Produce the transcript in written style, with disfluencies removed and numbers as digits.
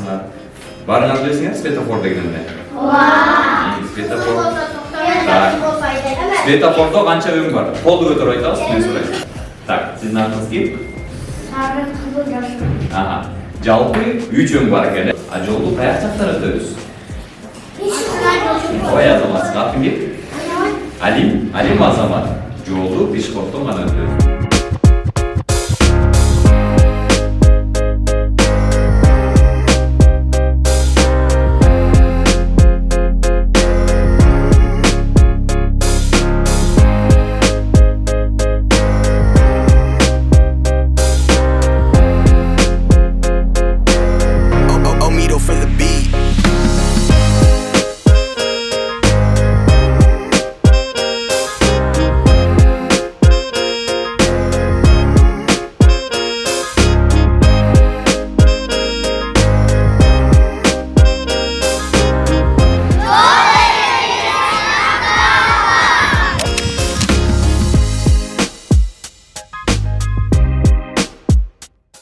аласыңар. Барыңар білесіңер светофор дегенде? Светофор. Светофорда қанша өң бар? Қолды көтеріп айтасыз, мен сұрайын. Так, сіздің атыңыз кім? Сары, қызыл, жасыл. Жалпы 3 өң бар екен. А жолды қаяқ жақтан өтөбүз? Ой, азамат, атың кім? Алим азамат. Жолды пешеходтон ғана өтөбүз.